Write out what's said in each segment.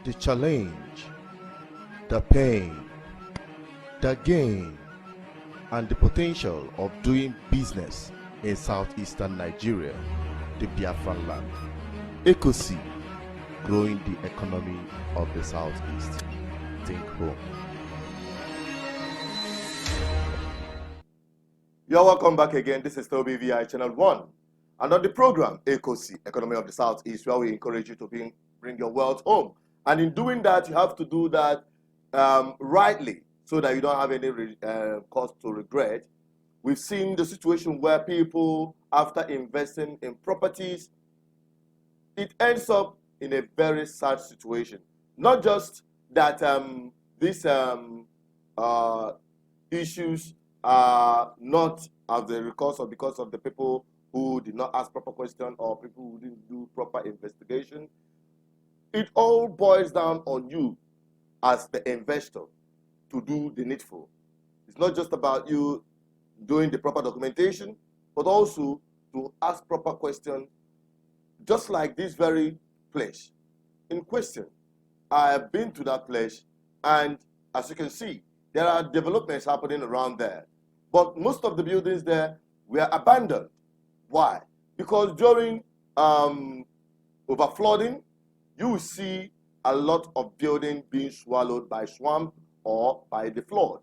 the challenge, the pain, the gain, and the potential of doing business in southeastern Nigeria, the Biafran land. ECOC, growing the economy of the southeast. Think home. You're welcome back again. This is Toby VI Channel 1. And on the program, ECOC, Economy of the Southeast, where we encourage you to bring your wealth home. And in doing that, you have to do that rightly so that you don't have any cause to regret. We've seen the situation where people, after investing in properties, it ends up in a very sad situation. Not just that these issues are not as the cause or because of the people who did not ask proper questions or people who didn't do proper investigation. It all boils down on you as the investor to do the needful. It's not just about you doing the proper documentation, but also to ask proper questions, just like this very place in question. I have been to that place, and as you can see, there are developments happening around there. But most of the buildings there were abandoned. Why? Because during overflooding, you will see a lot of buildings being swallowed by swamp or by the flood.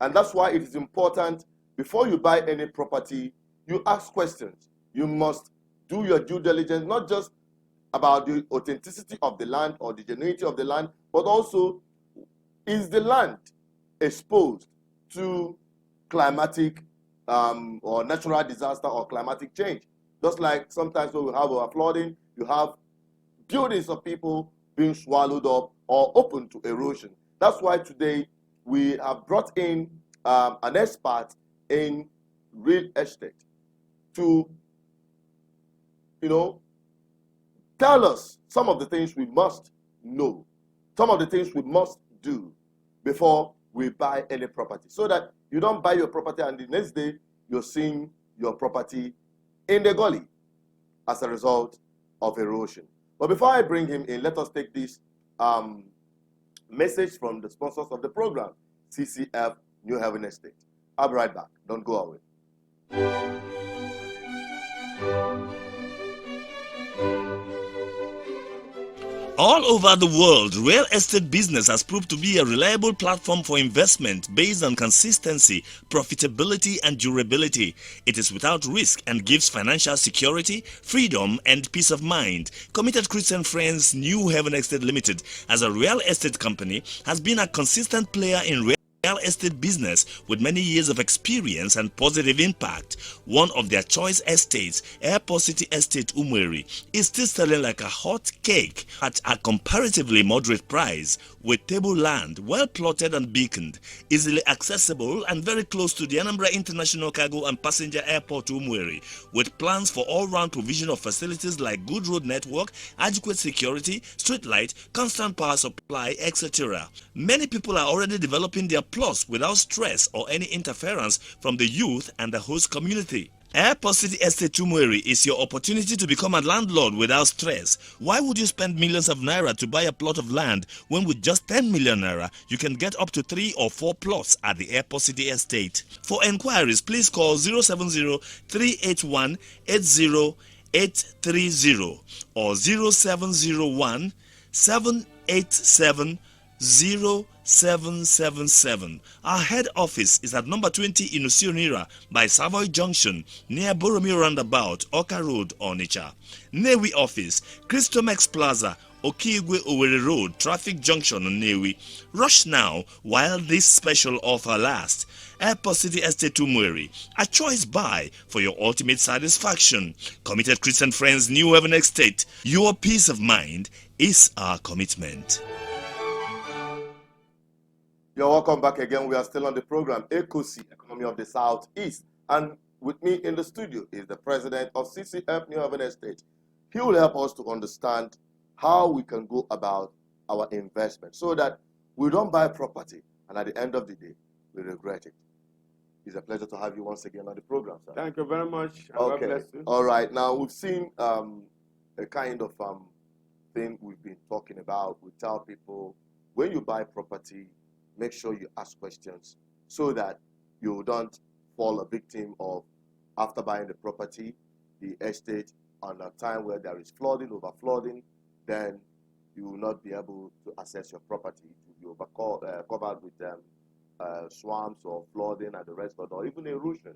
And that's why it is important, before you buy any property, you ask questions. You must do your due diligence, not just about the authenticity of the land or the genuinity of the land, but also, is the land exposed to climatic or natural disaster or climatic change? Just like sometimes when we have overflooding, you have buildings of people being swallowed up or open to erosion. That's why today we have brought in an expert in real estate to, tell us some of the things we must know, some of the things we must do before we buy any property, so that you don't buy your property and the next day you're seeing your property in the gully as a result of erosion. But before I bring him in, let us take this message from the sponsors of the program, CCF New Haven Estate. I'll be right back. Don't go away. All over the world, real estate business has proved to be a reliable platform for investment based on consistency, profitability, and durability. It is without risk and gives financial security, freedom, and peace of mind. Committed Christian Friends New Haven Estate Limited, as a real estate company, has been a consistent player in real estate business with many years of experience and positive impact. One of their choice estates, Airport City Estate Umweri, is still selling like a hot cake at a comparatively moderate price, with table land, well plotted and beaconed, easily accessible and very close to the Anambra International Cargo and Passenger Airport Umweri, with plans for all-round provision of facilities like good road network, adequate security, street light, constant power supply, etc. Many people are already developing their plots without stress or any interference from the youth and the host community. Airport City Estate Umweri is your opportunity to become a landlord without stress. Why would you spend millions of naira to buy a plot of land when with just 10 million naira you can get up to 3 or 4 plots at the Airport City Estate? For enquiries, please call 070-381-80830 or 0701-787-0777. Our head office is at number 20 Inusionira by Savoy Junction near Boromir Roundabout, Oka Road, Onitsha. Newi office, Christomex Plaza, Okigwe Owerri Road, Traffic Junction on Newi. Rush now while this special offer lasts. Airport City Estate Umweri, a choice buy for your ultimate satisfaction. Committed Christian Friends New Haven Estate, your peace of mind is our commitment. You're welcome back again. We are still on the program, ECOC, Economy of the Southeast. And with me in the studio is the president of CCF New Haven Estate. He will help us to understand how we can go about our investment so that we don't buy property and at the end of the day, we regret it. It's a pleasure to have you once again on the program, sir. Thank you very much. Okay. God bless you. All right. Now, we've seen a kind of thing we've been talking about. We tell people when you buy property, make sure you ask questions so that you don't fall a victim of, after buying the property, the estate, on a time where there is flooding, over flooding, then you will not be able to access your property. It will be covered with swamps or flooding and the rest of it, or even erosion.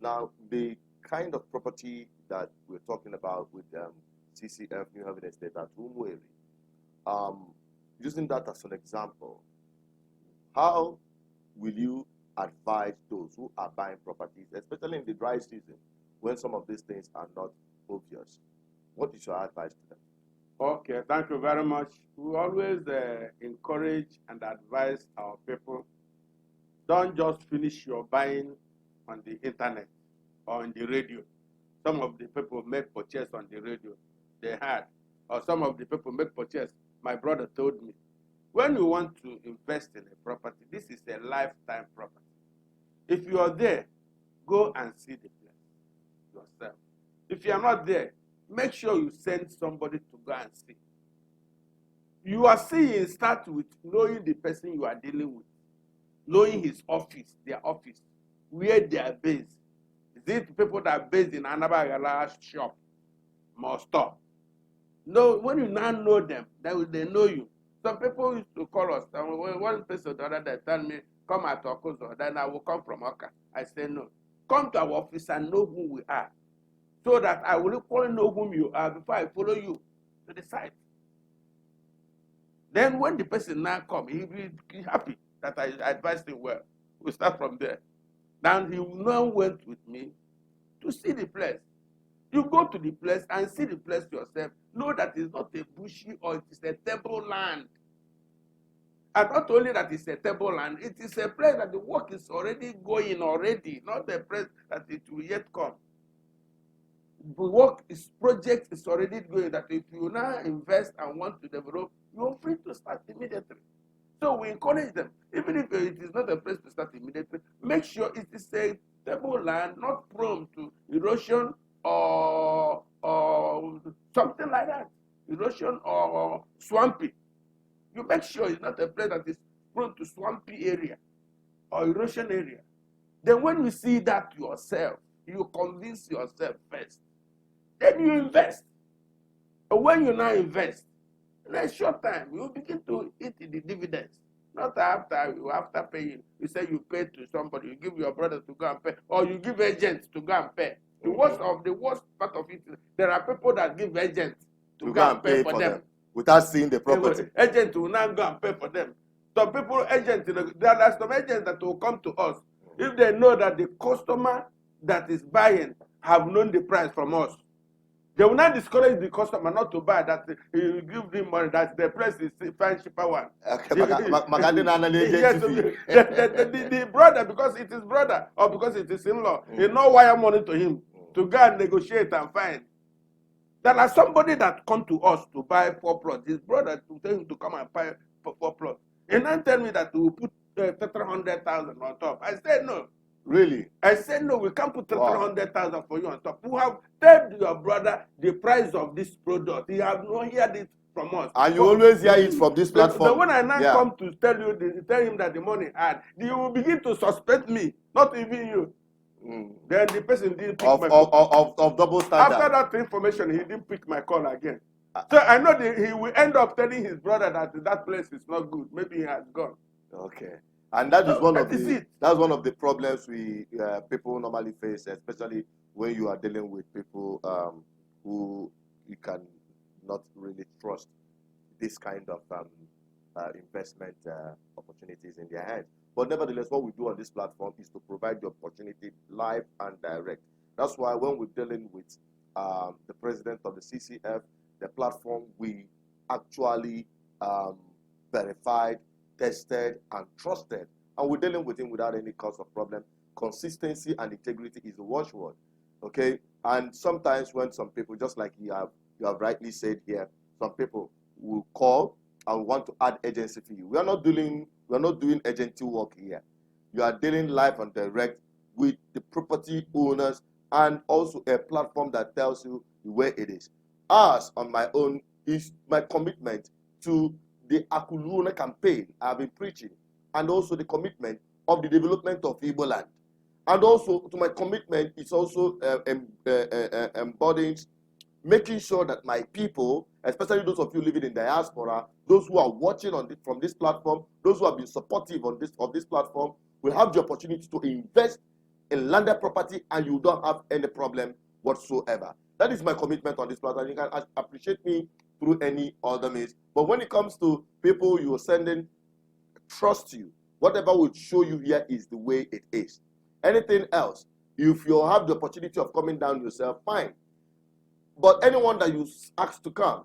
Now, the kind of property that we're talking about with CCF New Haven Estate at Umueri, using that as an example, how will you advise those who are buying properties, especially in the dry season, when some of these things are not obvious? What is your advice to them? Okay, thank you very much. We always encourage and advise our people, don't just finish your buying on the internet or on the radio. Some of the people make purchase on the radio, they had, or some of the people make purchase. My brother told me, when you want to invest in a property, this is a lifetime property. If you are there, go and see the place yourself. If you are not there, make sure you send somebody to go and see. You are seeing, start with knowing the person you are dealing with, knowing his office, their office, where they are based. Is it people that are based in another shop or store? No, when you now know them, they know you. Some people used to call us, and one person the other day tell me, come at Okuzo, then I will come from Oka. I say no. Come to our office and know who we are, so that I will equally know whom you are before I follow you to the site. Then when the person now come, he will be happy that I advised him well. We start from there. Then he now went with me to see the place. You go to the place and see the place yourself. Know that it's not a bushy or it is a table land. And not only that it's a table land, it is a place that the work is already going already, not a place that it will yet come. The work is project is already going, that if you now invest and want to develop, you are free to start immediately. So we encourage them, even if it is not a place to start immediately, make sure it is a table land, not prone to erosion or something like that, erosion or swampy. You make sure it's not a place that is prone to swampy area or erosion area. Then when you see that yourself, you convince yourself first. Then you invest. And when you now invest, in a short time, you begin to eat the dividends. Not after paying. You say you pay to somebody, you give your brother to go and pay, or you give agents to go and pay. The worst part of it is there are people that give agents to go and pay for them without seeing the property. Agent will now go and pay for them. Some people, there are some agents that will come to us if they know that the customer that is buying have known the price from us. They will not discourage the customer not to buy, that you give them money, that the price is fine, cheaper one. Okay, Yes, the brother, because it is brother or because it is in-law, he no wire money to him to go and negotiate and find. There are somebody that come to us to buy 4 plots. His brother to tell him to come and buy 4 plots. And then tell me that we will put 300,000 on top. I said no. Really? I said no, we can't put 300,000 for you on top. We have told your brother the price of this product. He have not heard it from us. And you always hear it from this platform. But when I now come to tell him that the money had, you will begin to suspect me, not even you. Then the person didn't pick my call. Of double standard. After that information, he didn't pick my call again. So I know that he will end up telling his brother that that place is not good. Maybe he has gone. Okay. And that is that's one of the problems we people normally face, especially when you are dealing with people who you can not really trust this kind of investment opportunities in their hands. But nevertheless, what we do on this platform is to provide the opportunity live and direct. That's why when we're dealing with the president of the CCF, the platform, we actually verified, tested, and trusted. And we're dealing with him without any cause of problem. Consistency and integrity is the watchword. Okay? And sometimes when some people, just like you have rightly said here, some people will call and want to add agency fee. We're not doing agency work here. You are dealing live and direct with the property owners, and also a platform that tells you where it is. As on my own is my commitment to the Akuluna campaign I've been preaching, and also the commitment of the development of Igboland. And also to my commitment is also embodying making sure that my people, especially those of you living in diaspora, those who are watching from this platform, those who have been supportive of this platform, will have the opportunity to invest in landed property, and you don't have any problem whatsoever. That is my commitment on this platform. You can appreciate me through any other means. But when it comes to people you are sending, trust you. Whatever will show you here is the way it is. Anything else, if you have the opportunity of coming down yourself, fine. But anyone that you ask to come,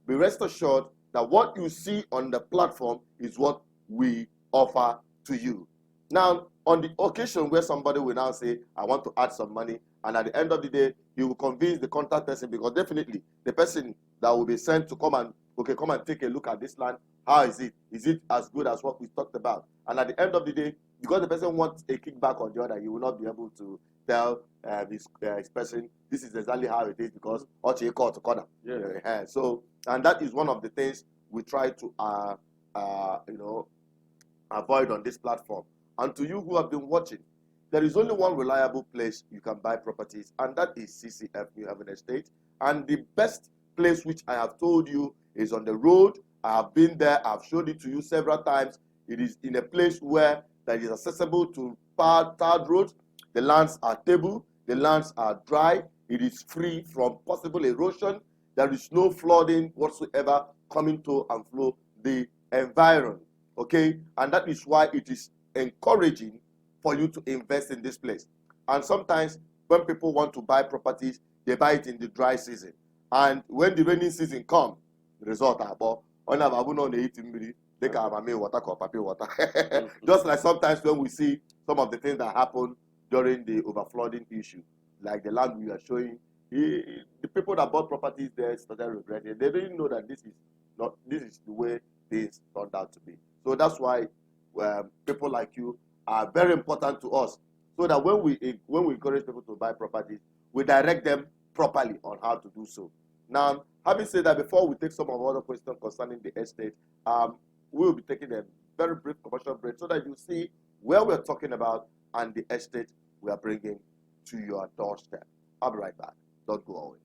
be rest assured that what you see on the platform is what we offer to you. Now, on the occasion where somebody will now say, I want to add some money, and at the end of the day, you will convince the contact person, because definitely the person that will be sent to come and take a look at this land, how is it? Is it as good as what we talked about? And at the end of the day, because the person wants a kickback on the other, you will not be able to tell this person, this is exactly how it is, because you call to corner. Yeah. So, and that is one of the things we try to avoid on this platform. And to you who have been watching, there is only one reliable place you can buy properties, and that is CCF New Haven Estate. And the best place, which I have told you, is on the road. I have been there. I've showed it to you several times. It is in a place where that is accessible to tarred roads. The lands are stable. The lands are dry. It is free from possible erosion. There is no flooding whatsoever coming to and flow the environment. Okay? And that is why it is encouraging for you to invest in this place. And sometimes when people want to buy properties, they buy it in the dry season. And when the rainy season comes, the result are about water. Just like sometimes when we see some of the things that happen during the overflooding issue, like the land we are showing, the people that bought properties there started regretting. They didn't know that this is the way things turned out to be. So that's why people like you are very important to us, so that when we encourage people to buy properties, we direct them properly on how to do so. Now, having said that, before we take some of our other questions concerning the estate, we will be taking a very brief commercial break so that you see where we're talking about and the estate we are bringing to your doorstep. I'll be right back. Don't go away.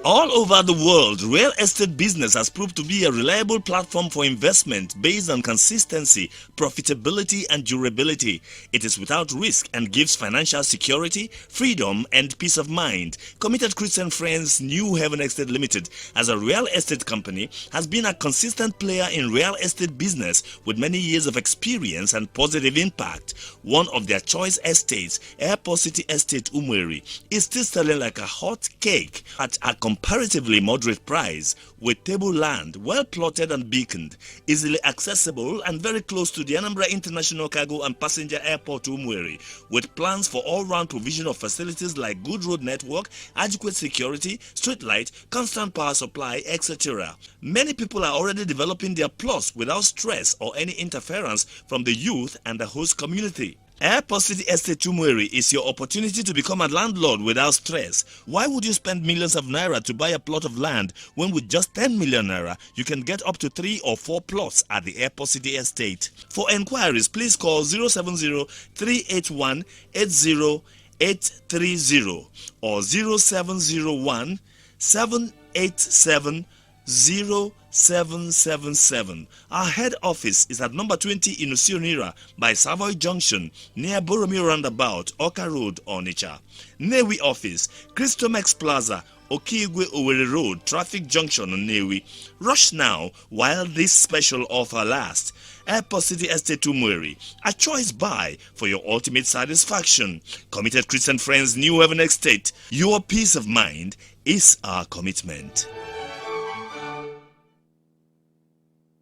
All over the world, real estate business has proved to be a reliable platform for investment based on consistency, profitability, and durability. It is without risk and gives financial security, freedom, and peace of mind. Committed Christian Friends New Haven Estate Limited, as a real estate company, has been a consistent player in real estate business with many years of experience and positive impact. One of their choice estates, Airport City Estate Umweri, is still selling like a hot cake at a comparatively moderate price, with table land, well plotted and beaconed, easily accessible and very close to the Anambra International Cargo and Passenger Airport Umweri, with plans for all-round provision of facilities like good road network, adequate security, street light, constant power supply, etc. Many people are already developing their plots without stress or any interference from the youth and the host community. Airport City Estate Umweri is your opportunity to become a landlord without stress. Why would you spend millions of naira to buy a plot of land when with just 10 million naira you can get up to 3 or 4 plots at the Airport City Estate? For enquiries, please call 070-381-80830 or 0701-787-0777. Our head office is at number 20 Inusionira by Savoy Junction near Boromir Roundabout, Oka Road, Onitsha. Newi office, Christomex Plaza, Okigwe Owerri Road, Traffic Junction on Newi. Rush now while this special offer lasts. Airport City Estate Umweri, a choice buy for your ultimate satisfaction. Committed Christian Friends New Haven Estate, your peace of mind is our commitment.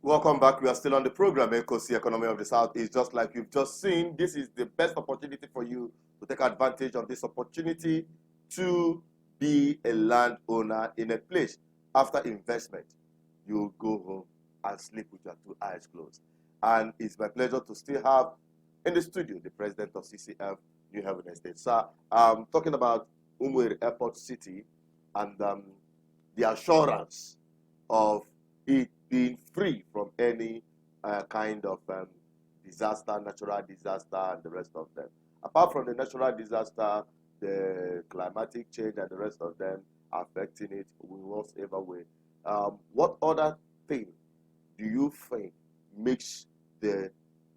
Welcome back. We are still on the program, Ecosi Economy of the South. Is just like you've just seen. This is the best opportunity for you to take advantage of this opportunity to be a landowner in a place. After investment, you go home and sleep with your 2 eyes closed. And it's my pleasure to still have in the studio the president of CCF New Haven Estate. Sir, talking about Umueri Airport City and the assurance of it being free from any kind of disaster, natural disaster, and the rest of them. Apart from the natural disaster, the climatic change and the rest of them affecting it in whatever way. What other thing do you think makes the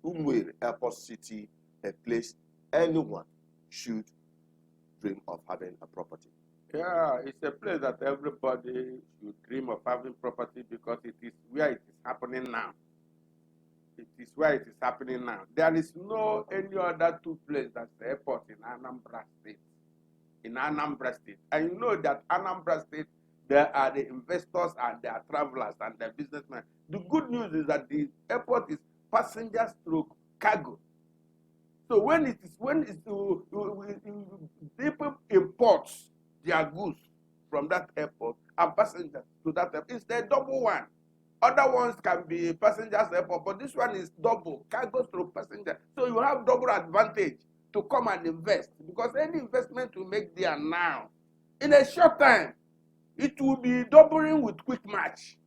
Umueri Airport City a place anyone should dream of having a property? Yeah, it's a place that everybody should dream of having property because it is where it is happening now. It is where it is happening now. There is no any other two places that's the airport in Anambra State. In Anambra State. And you know that Anambra State, there are the investors and there are travelers and the businessmen. The good news is that the airport is passenger stroke cargo. So when people import their goods from that airport and passengers to that airport, it's the double one. Other ones can be passengers airport, but this one is double, cargo stroke passenger. So you have double advantage to come and invest because any investment you make there now, in a short time, it will be doubling with quick match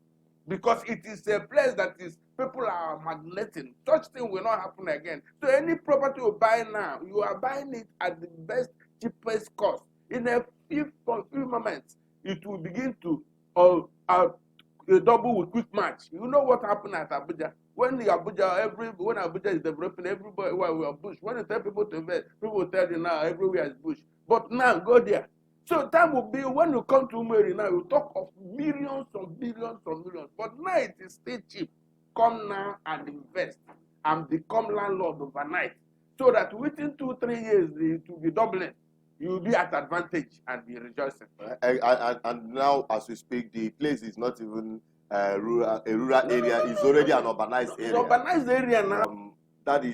because it is a place that is people are magneting. Such thing will not happen again. So any property you buy now, you are buying it at the best, cheapest cost. In a few moments, it will begin to double with quick match. You know what happened at Abuja? When Abuja is developing, everybody we are bush. When you tell people to invest, people will tell you now everywhere is bush. But now go there. So time will be when you come to Umueri now, you talk of millions of billions of millions. But now it is still cheap. Come now and invest and become landlord overnight. So that within 2-3 years it will be doubling. You will be at advantage and be rejoicing. And now, as we speak, the place is not even a rural area; it's already an urbanized area. It's urbanized area now. That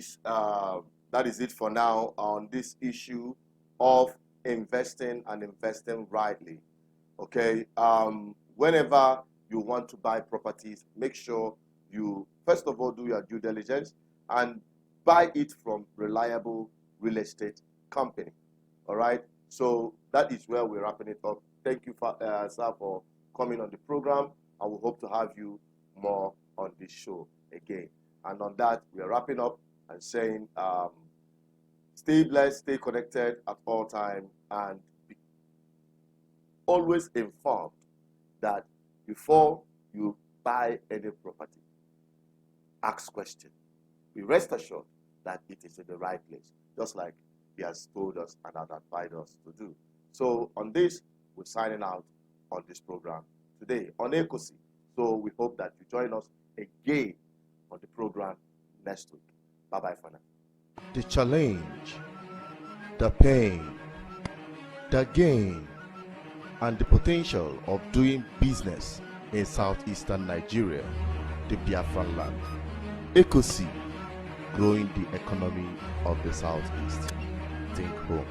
is it for now on this issue of investing and investing rightly. Okay. Whenever you want to buy properties, make sure you first of all do your due diligence and buy it from reliable real estate company. All right, so that is where we're wrapping it up. Thank you, sir, for coming on the program, and we hope to have you more on this show again. And on that, we are wrapping up and saying, stay blessed, stay connected at all times, and be always informed that before you buy any property, ask questions. Be rest assured that it is in the right place, just like he has told us and advised us to do. So on this, we're signing out on this program today on ECOSI. So we hope that you join us again on the program next week. Bye-bye for now. The challenge, the pain, the gain, and the potential of doing business in southeastern Nigeria, the Biafran land. ECOSI, growing the economy of the southeast. Think home.